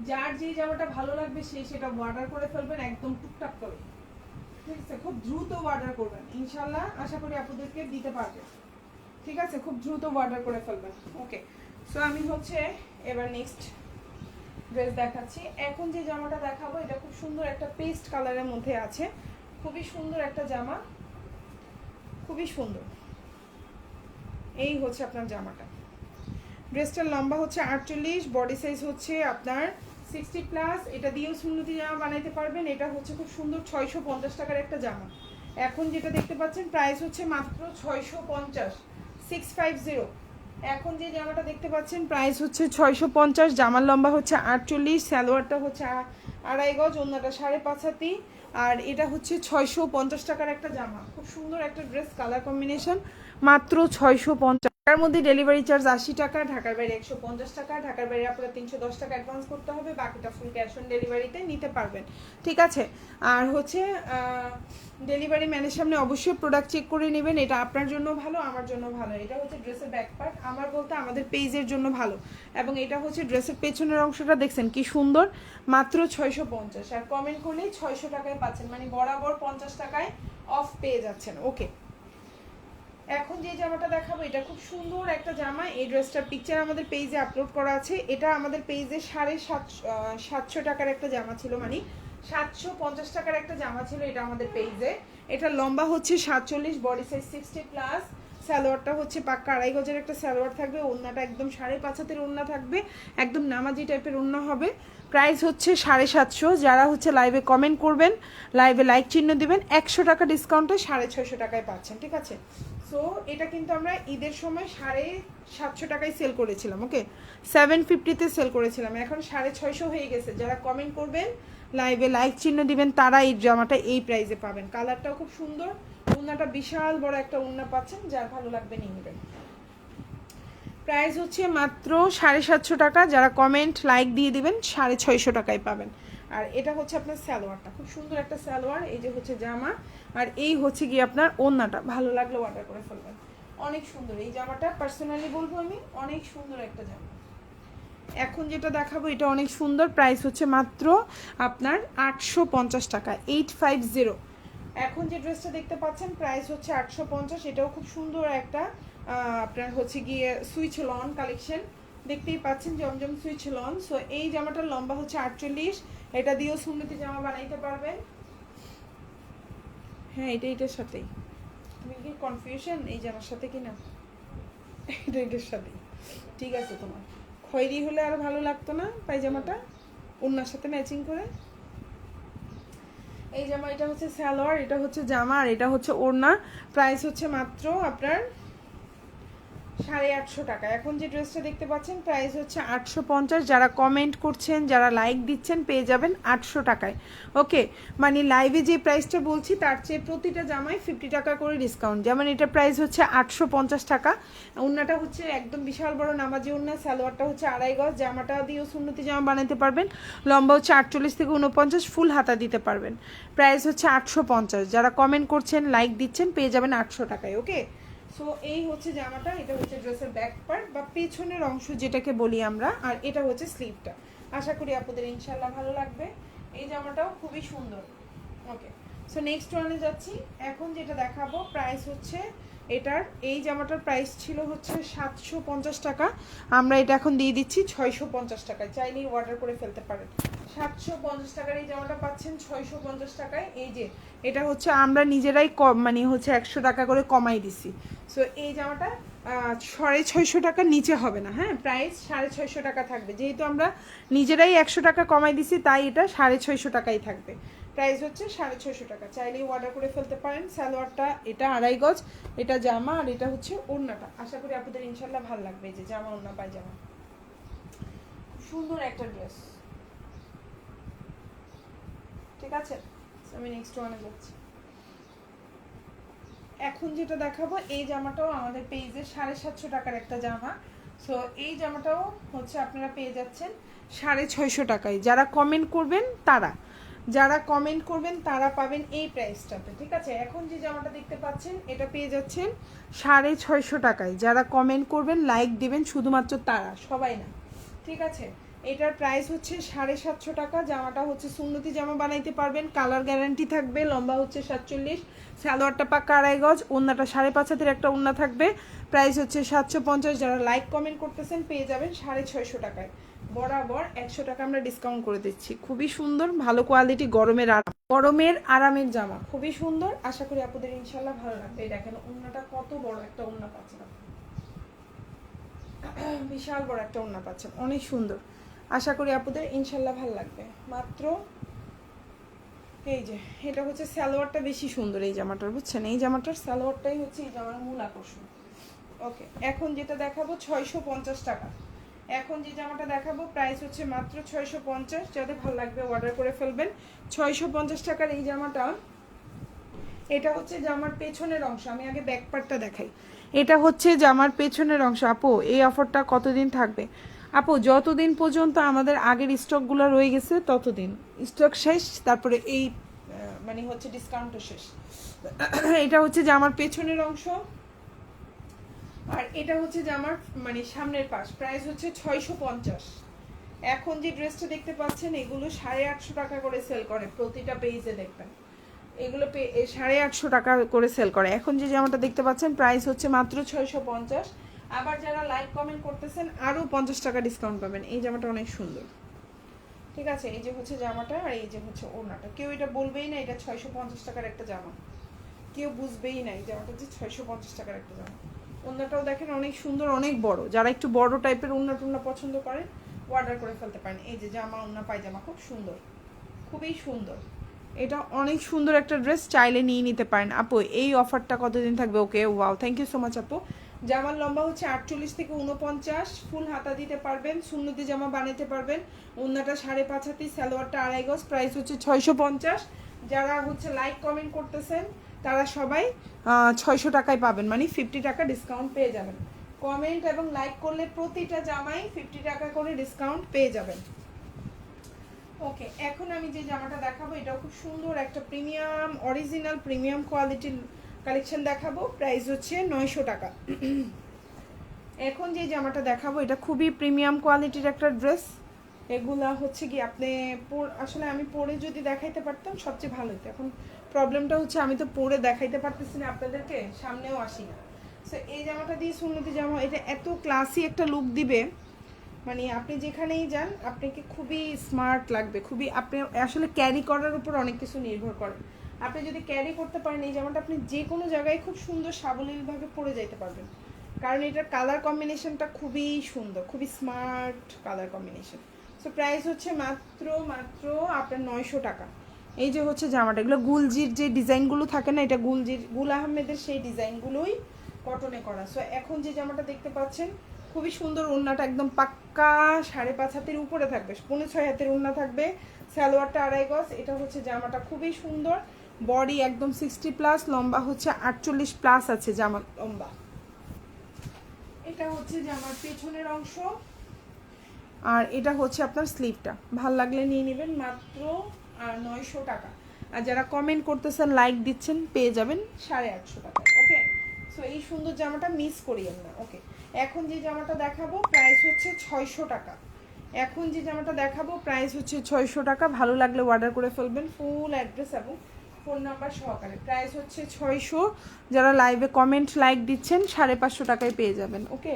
যার যে জামাটা ভালো লাগবে সে সেটা অর্ডার করে ফেলবেন একদম টুকটাক করে, ঠিক আছে? খুব দ্রুত অর্ডার করবেন, ইনশাল্লাহ আশা করি আপনাদেরকে দিতে পারবে। ঠিক আছে, খুব দ্রুত অর্ডার করে ফেলবেন। ওকে, সো আমি হচ্ছে এবার নেক্সট ড্রেস দেখাচ্ছি। এখন যে জামাটা দেখাবো এটা খুব সুন্দর একটা পেস্ট কালারের মধ্যে আছে, খুবই সুন্দর একটা জামা, খুবই সুন্দর। এই হচ্ছে আপনার জামাটা, ড্রেসটার লম্বা হচ্ছে 48, বডি সাইজ হচ্ছে আপনার 60+। এটা দিয়েও সুন্নতি জামা বানাইতে পারবেন। এটা হচ্ছে খুব সুন্দর 650 টাকার একটা জামা। এখন যেটা দেখতে পাচ্ছেন প্রাইস হচ্ছে মাত্র 650, 650। এখন যে জামাটা দেখতে পাচ্ছেন প্রাইস হচ্ছে 650, জামার লম্বা হচ্ছে 48, সালোয়ারটা হচ্ছে 2.5 গজ, ওড়নাটা 5.5 হাতি, আর এটা হচ্ছে 650 টাকার একটা জামা। খুব সুন্দর একটা ড্রেস, কালার কম্বিনেশন, মাত্র 650। ঢাকার মধ্যে ডেলিভারি চার্জ 80 টাকা, ঢাকার বাইরে 150 টাকা। ঢাকার বাইরে আপনারা 310 টাকা অ্যাডভান্স করতে হবে, বাকিটা ফুল ক্যাশ অন ডেলিভারিতে নিতে পারবেন। ঠিক আছে, আর হচ্ছে ডেলিভারি ম্যানের সামনে অবশ্যই প্রোডাক্ট চেক করে নেবেন, এটা আপনার জন্য ভালো, আমার জন্য ভালো। এটা হচ্ছে ড্রেসের ব্যাক পার্ট, আমার বলতে আমাদের পেজের জন্য ভালো। এবং এটা হচ্ছে ড্রেসের পেছনের অংশটা, দেখছেন কি সুন্দর, মাত্র 650। আর কমেন্ট করলেই 600 টাকায় পাচ্ছেন, মানে বরাবর 50 টাকায় অফ পেয়ে যাচ্ছেন। ওকে, এখন যে জামাটা দেখাবো এটা খুব সুন্দর একটা জামা। এই ড্রেসটার পিকচার আমাদের পেজে আপলোড করা আছে। এটা আমাদের পেজে 750 টাকার একটা জামা ছিল, মানে 750 টাকার একটা জামা ছিল, এটা আমাদের পেজে। এটা লম্বা হচ্ছে 47, বডি সাইজ 60 প্লাস। সালোয়ারটা হচ্ছে পাক্কা 2.5 গজের একটা সালোয়ার থাকবে, ওড়নাটা একদম 5.5 হাতের ওড়না থাকবে, একদম নামাজি টাইপের ওড়না হবে। প্রাইস হচ্ছে 750। যারা হচ্ছে লাইভে কমেন্ট করবেন, লাইভে লাইক চিহ্ন দিবেন, 100 টাকা ডিসকাউন্টে 650 টাকায় পাচ্ছেন, ঠিক আছে। সো এটা কিন্তু আমরা ঈদের সময় 750 টাকায় সেল করেছিলাম, ওকে 750-তে সেল করেছিলাম, এখন 650 হয়ে গেছে। যারা কমেন্ট করবেন, লাইভে লাইক চিহ্ন দিবেন, তারা এই জামাটা এই প্রাইসে পাবেন। কালারটাও খুব সুন্দর, ওড়নাটা বিশাল বড় একটা ওড়না পাচ্ছেন, যার ভালো লাগবে নিয়ে নেবেন। প্রাইস হচ্ছে মাত্র 750 টাকা। যারা কমেন্ট লাইক দিয়ে দিবেন 650 টাকায় পাবেন। আর এটা হচ্ছে আপনার সালোয়ারটা, খুব সুন্দর একটা সালোয়ার। এই যে হচ্ছে জামা, আর এই হচ্ছে গিয়ে আপনার ওড়নাটা। ভালো লাগলে অর্ডার করে ফেলবেন, অনেক সুন্দর এই জামাটা। পার্সোনালি বলবো আমি, অনেক সুন্দর একটা জামা। এখন যেটা দেখাবো এটা অনেক সুন্দর, প্রাইস হচ্ছে মাত্র আপনার 850 টাকা, 850। এখন যে ড্রেসটা দেখতে পাচ্ছেন প্রাইস হচ্ছে 850। এটাও খুব সুন্দর একটা আপনার হচ্ছে গিয়ে সুইচ লন কালেকশন, দেখতেই পাচ্ছেন জমজম সুইচ লন। সো এই জামাটার লম্বা হচ্ছে 48, এটা দিয়েও সুন্নতি জামা বানাইতে পারবেন। হ্যাঁ এটার সাথেই, তুমি কি কনফিউশন এই জামার সাথে কিনা? এটার সাথেই, ঠিক আছে। তোমার খয়েরি হলে আরো ভালো লাগতো না পায়জামাটা, ওড়নার সাথে ম্যাচিং করে। এই জামা, এটা হচ্ছে সালোয়ার, এটা হচ্ছে জামা, আর এটা হচ্ছে ওড়না। প্রাইস হচ্ছে মাত্র আপনার 850 টাকা। এখন যে ড্রেসটা দেখতে পাচ্ছেন প্রাইস হচ্ছে 850। যারা কমেন্ট করছেন, যারা লাইক দিচ্ছেন, পেয়ে যাবেন 800 টাকায়, ওকে। মানে লাইভে যে প্রাইসটা বলছি তার চেয়ে প্রতিটা জামায় 50 টাকা করে ডিসকাউন্ট। যেমন এটা প্রাইস হচ্ছে 850 টাকা। ওড়নাটা হচ্ছে একদম বিশাল বড় নামাজি ওড়না, সালোয়ারটা হচ্ছে 2.5 গজ, জামাটা দিয়েও সুন্নতি জামা বানাতে পারবেন। লম্বা হচ্ছে 48 থেকে 49, ফুল হাতা দিতে পারবেন। প্রাইস হচ্ছে 850। যারা কমেন্ট করছেন, লাইক দিচ্ছেন, পেয়ে যাবেন 800 টাকায়, ওকে। সো এই হচ্ছে জামাটা, এটা হচ্ছে ড্রেসের ব্যাক পার্ট বা পেছনের অংশ যেটাকে বলি আমরা, আর এটা হচ্ছে স্লিভটা। আশা করি আপনাদের ইনশাল্লাহ ভালো লাগবে। এই জামাটাও খুবই সুন্দর, ওকে। সো নেক্সট ওয়ানে যাচ্ছি। এখন যেটা দেখাবো প্রাইস হচ্ছে এটার, এই জামাটার প্রাইস ছিল হচ্ছে 750 টাকা, আমরা এটা এখন দিয়ে দিচ্ছি 650 টাকায়। চাইলেই অর্ডার করে ফেলতে পারেন। 750 টাকার এই জামাটা পাচ্ছেন 650 টাকায়। এই যে এটা হচ্ছে আমরা নিজেরাই মানে হচ্ছে 100 টাকা করে কমাই দিছি। সো এই জামাটা 650 টাকার নিচে হবে না, হ্যাঁ, প্রাইস 650 টাকা থাকবে। যেহেতু আমরা নিজেরাই 100 টাকা কমাই দিছি, তাই এটা 650 টাকাই থাকবে। প্রাইস হচ্ছে 650 টাকা। চাইলেই অর্ডার করে ফেলতে পারেন। সালোয়ারটা এটা 2.5 গজ, এটা জামা, আর এটা হচ্ছে ওড়নাটা। আশা করি আপনাদের ইনশাল্লাহ ভালো লাগবে। এই যে জামা, ওড়না, পায়জামা, সুন্দর একটা ড্রেস, ঠিক আছে। আমি নেক্সট ওয়ানে যাচ্ছি। এখন যেটা দেখাবো এই জামাটাও আমাদের পেজে 750 টাকার একটা জামা। সো এই জামাটাও হচ্ছে আপনারা পেয়ে যাচ্ছেন 650 টাকায়। যারা কমেন্ট করবেন তারা পাবেন এই প্রাইসটাতে, ঠিক আছে। এখন যে জামাটা দেখতে পাচ্ছেন এটা পেয়ে যাচ্ছেন 650 টাকায়। যারা কমেন্ট করবেন, লাইক দিবেন, শুধুমাত্র তারা, সবাই না, ঠিক আছে। এটার প্রাইস হচ্ছে 750 টাকা। জামাটা হচ্ছে সুন্নতি জামা বানাইতে পারবেন, কালার গ্যারান্টি থাকবে, লম্বা হচ্ছে 47, সালোয়ারটা পাক্কা 2.5 গজ, ওড়নাটা 5.5 হাতের একটা ওড়না থাকবে। প্রাইস হচ্ছে 750। যারা লাইক কমেন্ট করতেছেন পেয়ে যাবেন 650 টাকায়। বরাবর 100 টাকা আমরা ডিসকাউন্ট করে দিচ্ছি। খুবই সুন্দর, ভালো কোয়ালিটি, গরমের আরামের জামা, খুবই সুন্দর। আশা করি আপনাদের ইনশাল্লাহ ভালো লাগবে। এই দেখেন ওড়নাটা কত বড় একটা ওড়না পাচ্ছেন, বিশাল বড় একটা ওড়না পাচ্ছেন, অনেক সুন্দর। আশা করি আপনাদের ইনশাল্লাহ ভালো লাগবে। মাত্র এই যে এটা হচ্ছে সালোয়ারটা বেশি সুন্দর এই জামাটার, বুঝছেন, এই জামাটার সালোয়ারটাই হচ্ছে এই জামার মূল আকর্ষণ, ওকে। এখন যেটা দেখাবো 650 টাকা। এখন যে জামাটা দেখাবো প্রাইস হচ্ছে মাত্র 650। যাদের ভালো লাগবে অর্ডার করে ফেলবেন। 650 টাকার এই জামাটা, এটা হচ্ছে জামার পেছনের অংশ। আমি আগে ব্যাক পার্টটা দেখাই। এটা হচ্ছে জামার পেছনের অংশ। আপু এই অফারটা কতদিন থাকবে? আপু যতদিন পর্যন্ত আমাদের আগের স্টকগুলো রয়ে গেছে ততদিন, স্টক শেষ, তারপরে এই মানে হচ্ছে ডিসকাউন্টও শেষ। এটা হচ্ছে জামার পেছনের অংশ, আর এটা হচ্ছে জামার মানে সামনের পাশ। প্রাইস হচ্ছে 650। এখন যে ড্রেসটা দেখতে পাচ্ছেন এগুলো 850 টাকা করে সেল করে, প্রতিটা পেজে দেখবেন এগুলো 850 টাকা করে সেল করে। এখন যে জামাটা দেখতে পাচ্ছেন প্রাইস হচ্ছে মাত্র 650। আবার যারা লাইক কমেন্ট করতেছেন আরও 50 টাকা ডিসকাউন্ট পাবেন। এই জামাটা অনেক সুন্দর, ঠিক আছে, এই যে হচ্ছে জামাটা আর এই যে হচ্ছে ওড়নাটা। কেউ এটা বলবেই না এটা 650 টাকার একটা জামা, কেউ বুঝবেই না এই জামাটা যে 650 টাকার একটা জামা। ওড়নাটাও দেখেন অনেক সুন্দর, অনেক বড়। যারা একটু বড় টাইপের ওড়না টুন্না পছন্দ করেন অর্ডার করে ফেলতে পারেন। এই যে জামা, ওড়না, পায়জামা খুব সুন্দর, খুবই সুন্দর। এটা অনেক সুন্দর একটা ড্রেস, চাইলে নিয়ে নিতে পারেন। আপু এই অফারটা কতদিন থাকবে? Okay, wow, thank you so much আপু। জামার লম্বা হচ্ছে 48 থেকে 49, ফুল হাতা দিতে পারবেন, সুন্নতি জামা বানাতে পারবেন। ওড়নাটা 5.5 হাতি, সালোয়ারটা 2.5 গজ, প্রাইস হচ্ছে 650। যারা হচ্ছে লাইক কমেন্ট করতেছেন তারা সবাই 600 টাকায় পাবেন, মানে 50 টাকা ডিসকাউন্ট পেয়ে যাবেন। কমেন্ট এবং লাইক করলে প্রতিটা জামাই 50 টাকা করে ডিসকাউন্ট পেয়ে যাবেন। ওকে, এখন আমি যে জামাটা দেখাবো এটাও খুব সুন্দর একটা প্রিমিয়াম, অরিজিনাল প্রিমিয়াম কোয়ালিটির কালেকশন দেখাবো। প্রাইস হচ্ছে 900 টাকা। এখন যে জামাটা দেখাবো এটা খুবই প্রিমিয়াম কোয়ালিটির একটা ড্রেস। এগুলা হচ্ছে কি আপনি আসলে আমি পরে যদি দেখাইতে পারতাম সবচেয়ে ভালো হতো। এখন প্রবলেমটা হচ্ছে আমি তো পরে দেখাইতে পারতেছি না আপনাদেরকে, সামনেও আসি না। সো এই জামাটা দিয়ে সুন্নতি জামা, এটা এত ক্লাসি একটা লুক দিবে, মানে আপনি যেখানেই যান আপনাকে খুবই স্মার্ট লাগবে, খুবই। আপনি আসলে ক্যারি করার উপর অনেক কিছু নির্ভর করে। আপনি যদি ক্যারি করতে পারেন এই জামাটা, আপনি যে কোনো জায়গায় খুব সুন্দর সাবলীলভাবে পরে যাইতে পারবেন, কারণ এটার কালার কম্বিনেশনটা খুবই সুন্দর, খুবই smart colour combination. So price হচ্ছে মাত্র আপনার 900 টাকা। এই যে হচ্ছে জামাটা, এগুলো গুলজির যে ডিজাইনগুলো থাকে না, এটা গুল আহমেদের সেই ডিজাইনগুলোই কটনে করা। সো এখন যে জামাটা দেখতে পাচ্ছেন খুবই সুন্দর, ওড়নাটা একদম পাক্কা 5.5 হাতের উপরে থাকবে, 5.5 হাতের ওড়না থাকবে, সালোয়ারটা 2.5 গজ। এটা হচ্ছে জামাটা খুবই সুন্দর, বডি একদম 60+, লম্বা হচ্ছে 48+ আছে জামা লম্বা। এটা হচ্ছে জামার পেছনের অংশ, আর এটা হচ্ছে আপনার স্লিভটা। ভাল লাগলে নিয়ে নেবেন, মাত্র 900 টাকা। আর যারা কমেন্ট করতেছেন, লাইক দিচ্ছেন, পেয়ে যাবেন 850 টাকা। ওকে, সো এই সুন্দর জামাটা মিস করিয়েন না। ওকে, এখন যে জামাটা দেখাবো প্রাইস হচ্ছে 600 টাকা। এখন যে জামাটা দেখাবো প্রাইস হচ্ছে 600 টাকা। ভালো লাগলে অর্ডার করে ফেলবেন, ফুল অ্যাড্রেস এবং ফোন নাম্বার সহকারে। প্রাইস হচ্ছে 600। যারা লাইভে কমেন্ট লাইক দিচ্ছেন 550 টাকায় পেয়ে যাবেন। ওকে,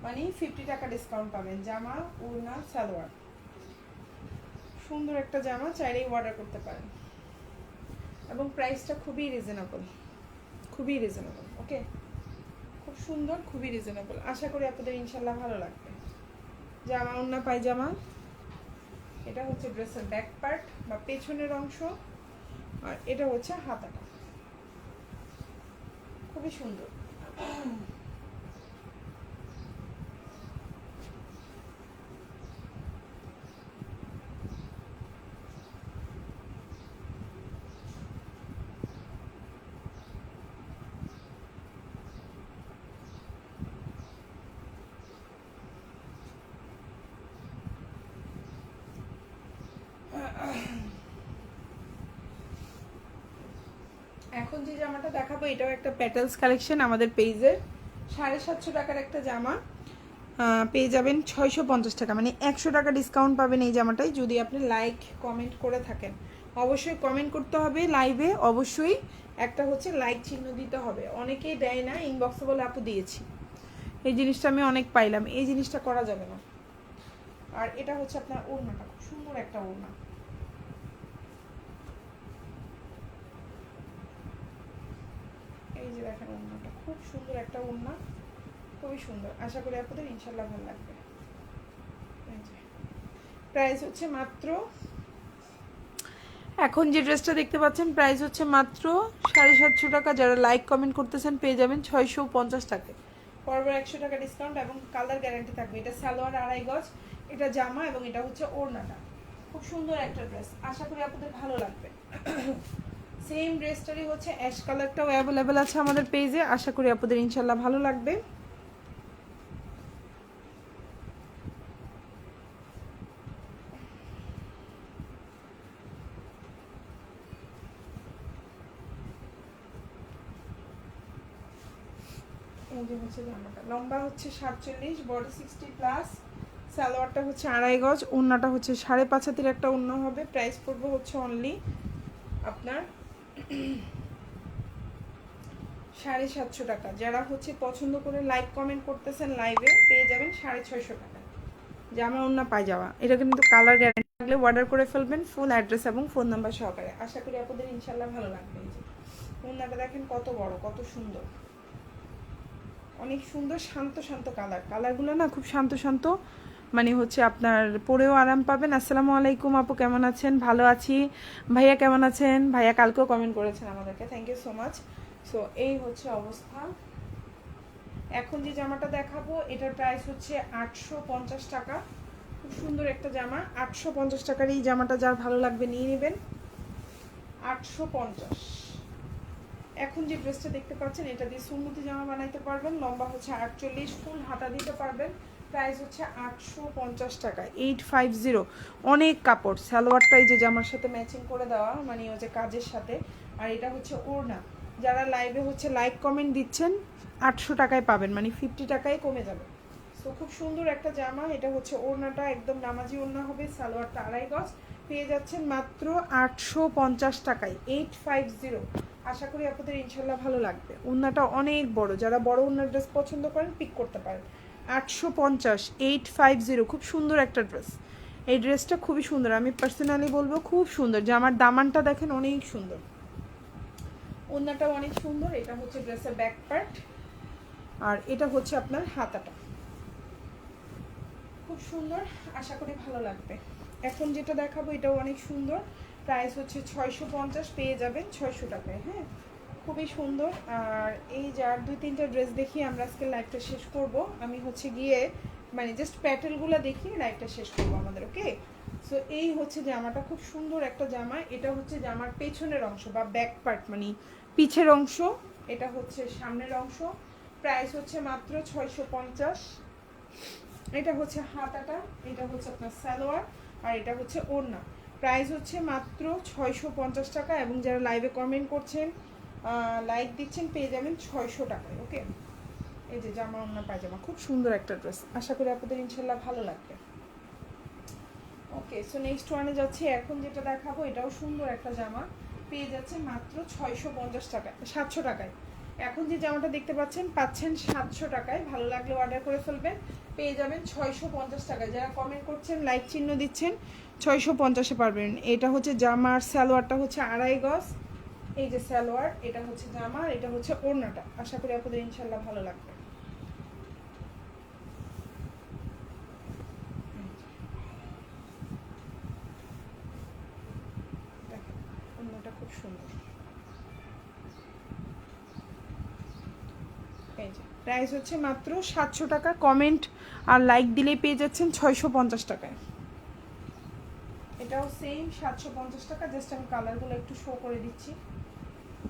মানে 50 টাকা ডিসকাউন্ট পাবেন। জামা, ওড়না, সালোয়ার, সুন্দর একটা জামা, চাইলেই অর্ডার করতে পারেন এবং প্রাইসটা খুবই রিজনেবল, খুবই রিজনেবল। ওকে, খুব সুন্দর, খুবই রিজনেবল। আশা করি আপনাদের ইনশাল্লাহ ভালো লাগবে। জামা, ওড়না, পায়জামা। এটা হচ্ছে ড্রেসের ব্যাক পার্ট বা পেছনের অংশ, আর এটা হচ্ছে হাতাটা, খুবই সুন্দর। এখন যে জামাটা দেখাবো এটাও একটা প্যাটেলস কালেকশন আমাদের পেজের। 750 টাকার একটা জামা পেয়ে যাবেন 650 টাকা, মানে 100 টাকা ডিসকাউন্ট পাবেন এই জামাটাই যদি আপনি লাইক কমেন্ট করে থাকেন। অবশ্যই কমেন্ট করতে হবে লাইভে, অবশ্যই একটা হচ্ছে লাইক চিহ্ন দিতে হবে। অনেকেই দেয় না, ইনবক্সে বলে আপু দিয়েছি। এই জিনিসটা আমি অনেক পাইলাম, এই জিনিসটা করা যাবে না। আর এটা হচ্ছে আপনার ওড়নাটা, খুব সুন্দর একটা ওড়না। এই যে দেখেন ওড়নাটা, খুব সুন্দর একটা ওড়না, খুবই সুন্দর। আশা করি আপনাদের ইনশাল্লাহ ভালো লাগবে। প্রাইস হচ্ছে মাত্র, এখন যে ড্রেসটা দেখতে পাচ্ছেন প্রাইস হচ্ছে মাত্র 750 টাকা। যারা লাইক কমেন্ট করতেছেন পেয়ে যাবেন 650 টাকায়, পরপর 100 টাকা ডিসকাউন্ট এবং কালার গ্যারান্টি থাকবে। এটা সালোয়ার 2.5 গজ, এটা জামা এবং এটা হচ্ছে ওড়নাটা। খুব সুন্দর একটা ড্রেস, আশা করি আপনাদের ভালো লাগবে। সেম ড্রেসটারই হচ্ছে অ্যাশ কালারটাও অ্যাভেলেবেল আছে আমাদের পেজে, আশা করি আপনাদের ইনশাল্লাহ ভালো লাগবে। এই যে হচ্ছে জামাটা, লম্বা হচ্ছে 47, বডি 60+, সালোয়ারটা হচ্ছে 2.5 গজ, ওড়নাটা হচ্ছে 5.5 হাতের একটা ওড়না হবে। প্রাইস পড়বে হচ্ছে অনলি আপনার 750 টাকা। যারা হচ্ছে পছন্দ করে লাইক কমেন্ট করতেছেন লাইভে পেয়ে যাবেন 650 টাকা। জামা, ওড়না, পায়জামা। এটা কিন্তু কালার গ্যারান্টি লাগলে অর্ডার করে ফেলবেন ফুল অ্যাড্রেস এবং ফোন নাম্বার সহকারে। আশা করি আপনাদের ইনশাল্লাহ ভালো লাগবে। এই যে ওড়নাটা দেখেন কত বড়, কত সুন্দর, অনেক সুন্দর, শান্ত শান্ত কালারগুলো না খুব শান্ত শান্ত, মানে হচ্ছে আপনার পরেও আরাম পাবেন। আসসালামু আলাইকুম আপু, কেমন আছেন? ভালো আছি। ভাইয়া কেমন আছেন? ভাইয়া কালকেও কমেন্ট করেছেন আমাদেরকে, thank you so much. So এই হচ্ছে অবস্থা। এখন যে জামাটা দেখাবো এটার প্রাইস হচ্ছে 850 টাকা। খুব সুন্দর একটা জামা, 850 টাকার এই জামাটা যার ভালো লাগবে নিয়ে নেবেন। 850। এখন যে ড্রেসটা দেখতে পাচ্ছেন এটা দিয়ে সুন্নতি জামা বানাইতে পারবেন, লম্বা হচ্ছে 48, ফুল হাতা দিতে পারবেন। প্রাইস হচ্ছে 850 টাকা, 850। অনেক কাপড়, সালোয়ারটা এই যে জামার সাথে ম্যাচিং করে দেওয়া, মানে ওই যে কাজের সাথে। আর এটা হচ্ছে ওড়না। যারা লাইভে হচ্ছে লাইক কমেন্ট দিচ্ছেন 800 টাকায় পাবেন, মানে 50 টাকায় কমে যাবে। তো খুব সুন্দর একটা জামা। এটা হচ্ছে ওড়নাটা একদম নামাজি ওড়না হবে, সালোয়ারটা 2.5 গজ। পেয়ে যাচ্ছেন মাত্র 850 টাকায়, 850। আশা করি আপনাদের ইনশাল্লাহ ভালো লাগবে। ওড়নাটা অনেক বড়, যারা বড় ওড়নার ড্রেস পছন্দ করেন পিক করতে পারেন। 850, 850। খুব সুন্দর একটা ড্রেস। এই ড্রেসটা খুবই সুন্দর, আমি পার্সোনালি বলবো খুব সুন্দর। জামার দামানটা দেখেন অনেক সুন্দর, ওড়নাটাও অনেক সুন্দর। এটা হচ্ছে ড্রেসের ব্যাক পার্ট, আর এটা হচ্ছে আপনার হাতাটা, খুব সুন্দর। আশা করি ভালো লাগবে। এখন যেটা দেখাবো এটাও অনেক সুন্দর, প্রাইস হচ্ছে 650, পেয়ে যাবেন 600 টাকায়। হ্যাঁ, খুবই সুন্দর। আর এই যে আর 2-3টা ড্রেস দেখিয়ে আমরা আজকে লাইভটা শেষ করব। আমি হচ্ছে গিয়ে মানে জাস্ট প্যাটেলগুলো দেখিয়ে লাইভটা শেষ করবো আমাদের, ওকে? সো এই হচ্ছে জামাটা, খুব সুন্দর একটা জামা। এটা হচ্ছে জামার পেছনের অংশ বা ব্যাক পার্ট, মানে পিছের অংশ। এটা হচ্ছে সামনের অংশ। প্রাইস হচ্ছে মাত্র 650। এটা হচ্ছে হাতাটা, এটা হচ্ছে আপনার সালোয়ার, আর এটা হচ্ছে ওড়না। প্রাইস হচ্ছে মাত্র 650 টাকা। এবং যারা লাইভে কমেন্ট করছেন, লাইক দিচ্ছেন, পেয়ে যাবেন 600 টাকায়, ওকে? এই যে জামা, ওড়না, পায়জামা, খুব সুন্দর একটা ড্রেস। আশা করি আপনাদের ইনশাল্লাহ ভালো লাগবে। ওকে, সো নেক্সট ওয়ানে যাচ্ছি। এখন যেটা দেখাবো এটাও সুন্দর একটা জামা, পেয়ে যাচ্ছে মাত্র 650 টাকায়, 700 টাকায়। এখন যে জামাটা দেখতে পাচ্ছেন 700 টাকায়। ভালো লাগলে অর্ডার করে ফেলবেন, পেয়ে যাবেন 650 টাকায়। যারা কমেন্ট করছেন, লাইক চিহ্ন দিচ্ছেন, 650-এ পারবেন। এটা হচ্ছে জামার সালোয়ারটা হচ্ছে 2.5 গজ। এই যে সালোয়ার, এটা হচ্ছে জামা, এটা হচ্ছে ওড়নাটা। আশা করি আপনাদের ইনশাল্লাহ ভালো লাগবে। ওড়নাটা খুব সুন্দর। এই যে প্রাইস হচ্ছে মাত্র 700 টাকা। কমেন্ট আর লাইক দিলেই পেয়ে যাচ্ছেন 650 টাকায়। এটাও সেম 750 টাকা। জাস্ট আমি কালারগুলো একটু শো করে দিচ্ছি,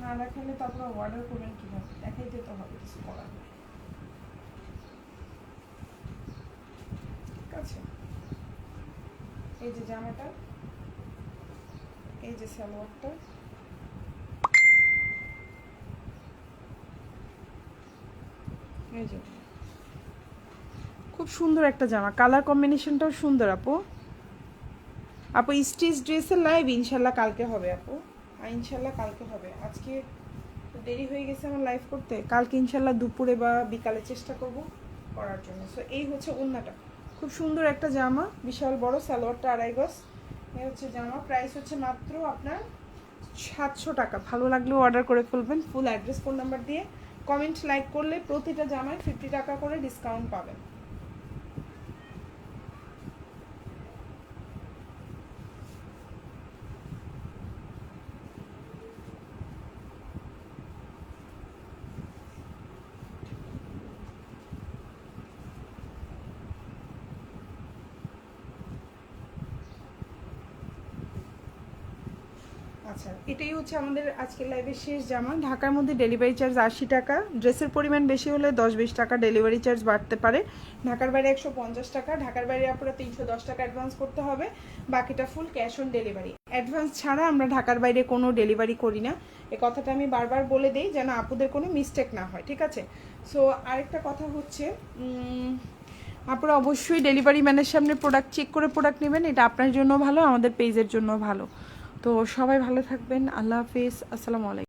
না দেখালে তো আপনারা অর্ডার করবেন কীভাবে, দেখাইতে তো হবে, কিছু করার নেই। ঠিক আছে, এই যে জামাটা, এই যে সালোয়ারটা, এই যে খুব সুন্দর একটা জামা। কালার কম্বিনেশনটাও সুন্দর। আপু স্টিচ ড্রেসের লাইভ ইনশাল্লাহ কালকে হবে আপু, ইনশাল্লাহ কালকে হবে। আজকে দেরি হয়ে গেছে আমার লাইভ করতে, কালকে ইনশাল্লাহ দুপুরে বা বিকালে চেষ্টা করব করার জন্য। সো এই হচ্ছে ওড়নাটা, খুব সুন্দর একটা জামা, বিশাল বড়, সালোয়ারটা 2.5 গজ। এই হচ্ছে জামা, প্রাইস হচ্ছে মাত্র আপনার 700 টাকা। ভালো লাগলেও অর্ডার করে ফেলবেন ফুল অ্যাড্রেস ফোন নাম্বার দিয়ে। কমেন্ট লাইক করলে প্রতিটা জামায় 50 টাকা করে ডিসকাউন্ট পাবেন। আচ্ছা, এটাই হচ্ছে আমাদের আজকের লাইভের শেষ জামা। ঢাকার মধ্যে ডেলিভারি চার্জ 80 টাকা। ড্রেসের পরিমাণ বেশি হলে 10-20 টাকা ডেলিভারি চার্জ বাড়তে পারে। ঢাকার বাইরে 150 টাকা। ঢাকার বাইরে আপনারা 310 টাকা অ্যাডভান্স করতে হবে, বাকিটা full cash on delivery. Advance ছাড়া আমরা ঢাকার বাইরে কোনো ডেলিভারি করি না, এই কথাটা আমি বারবার বলে দিই যেন আপুদের কোনো মিস্টেক না হয়, ঠিক আছে? সো আরেকটা কথা হচ্ছে, আপনারা অবশ্যই ডেলিভারি ম্যানের সামনে প্রোডাক্ট চেক করে প্রোডাক্ট নেবেন, এটা আপনার জন্য ভালো, আমাদের পেজের জন্য ভালো। তো সবাই ভালো থাকবেন, আল্লাহ হাফিজ, আসসালামু আলাইকুম।